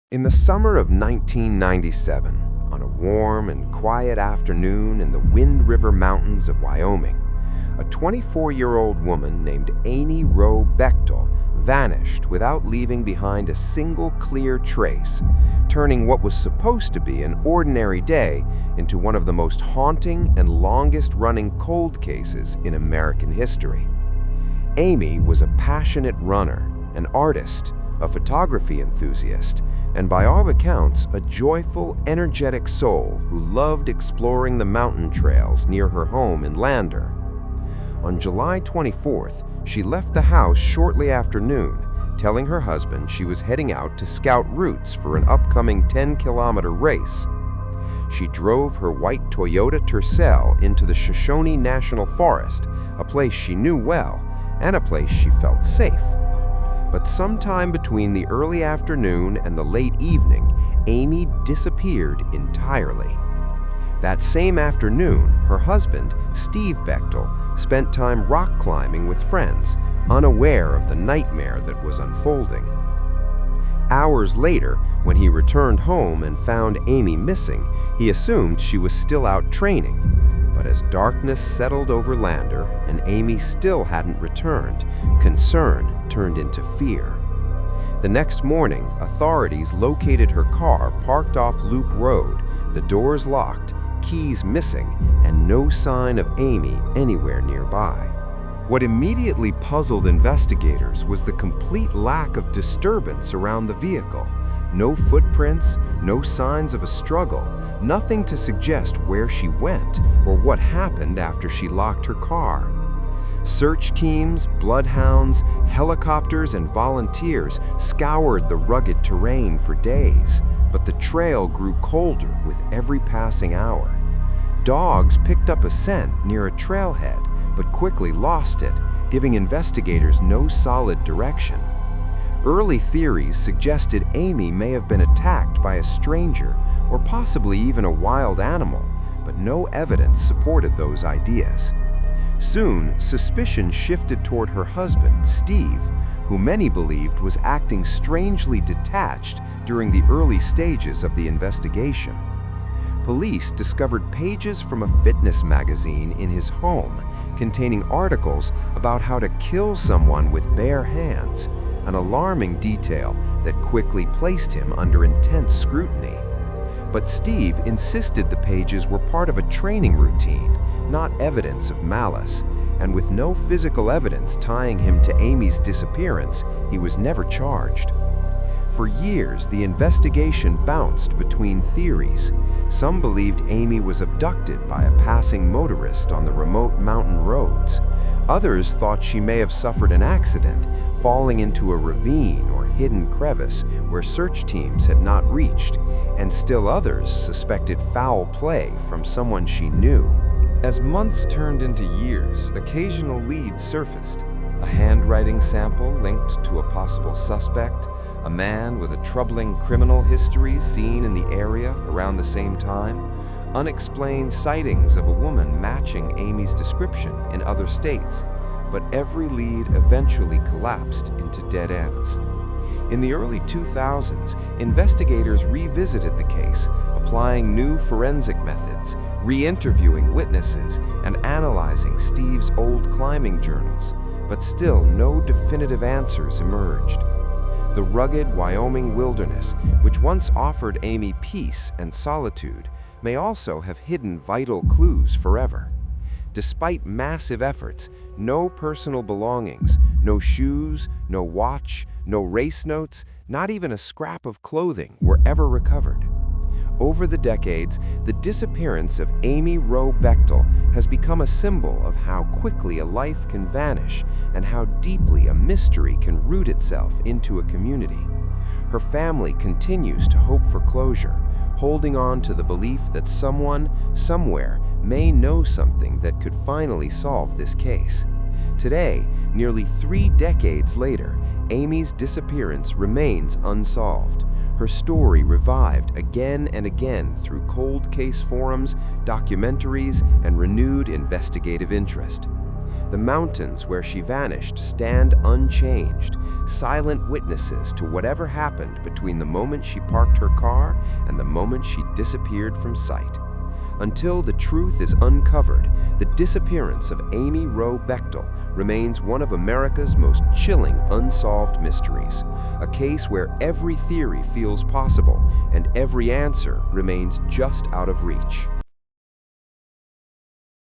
In the summer of 1997, on a warm and quiet afternoon in the Wind River Mountains of Wyoming, a 24-year-old woman named Amy Wroe Bechtel vanished without leaving behind a single clear trace, turning what was supposed to be an ordinary day into one of the most haunting and longest-running cold cases in American history. Amy was a passionate runner, an artist, a photography enthusiast, and by all accounts, a joyful, energetic soul who loved exploring the mountain trails near her home in Lander. On July 24th, she left the house shortly after noon, telling her husband she was heading out to scout routes for an upcoming 10-kilometer race. She drove her white Toyota Tercel into the Shoshone National Forest, a place she knew well, and a place she felt safe. But sometime between the early afternoon and the late evening, Amy disappeared entirely. That same afternoon, her husband, Steve Bechtel, spent time rock climbing with friends, unaware of the nightmare that was unfolding. Hours later, when he returned home and found Amy missing, he assumed she was still out training. But as darkness settled over Lander and Amy still hadn't returned, concern turned into fear. The next morning, authorities located her car parked off Loop Road, the doors locked, keys missing, and no sign of Amy anywhere nearby. What immediately puzzled investigators was the complete lack of disturbance around the vehicle. No footprints, no signs of a struggle, nothing to suggest where she went or what happened after she locked her car. Search teams, bloodhounds, helicopters, and volunteers scoured the rugged terrain for days, but the trail grew colder with every passing hour. Dogs picked up a scent near a trailhead, but quickly lost it, giving investigators no solid direction. Early theories suggested Amy may have been attacked by a stranger or possibly even a wild animal, but no evidence supported those ideas. Soon, suspicion shifted toward her husband, Steve, who many believed was acting strangely detached during the early stages of the investigation. Police discovered pages from a fitness magazine in his home containing articles about how to kill someone with bare hands, an alarming detail that quickly placed him under intense scrutiny. But Steve insisted the pages were part of a training routine, not evidence of malice, and with no physical evidence tying him to Amy's disappearance, he was never charged. For years, the investigation bounced between theories. Some believed Amy was abducted by a passing motorist on the remote mountain roads. Others thought she may have suffered an accident, falling into a ravine or hidden crevice where search teams had not reached, and still others suspected foul play from someone she knew. As months turned into years, occasional leads surfaced. A handwriting sample linked to a possible suspect, a man with a troubling criminal history seen in the area around the same time, unexplained sightings of a woman matching Amy's description in other states, but every lead eventually collapsed into dead ends. In the early 2000s, investigators revisited the case, applying new forensic methods, re-interviewing witnesses, and analyzing Steve's old climbing journals, but still no definitive answers emerged. The rugged Wyoming wilderness, which once offered Amy peace and solitude, may also have hidden vital clues forever. Despite massive efforts, no personal belongings, no shoes, no watch, no race notes, not even a scrap of clothing were ever recovered. Over the decades, the disappearance of Amy Wroe Bechtel has become a symbol of how quickly a life can vanish and how deeply a mystery can root itself into a community. Her family continues to hope for closure, holding on to the belief that someone, somewhere, may know something that could finally solve this case. Today, nearly 3 decades later, Amy's disappearance remains unsolved. Her story revived again and again through cold case forums, documentaries, and renewed investigative interest. The mountains where she vanished stand unchanged, silent witnesses to whatever happened between the moment she parked her car and the moment she disappeared from sight. Until the truth is uncovered, the disappearance of Amy Wroe Bechtel remains one of America's most chilling unsolved mysteries, a case where every theory feels possible and every answer remains just out of reach.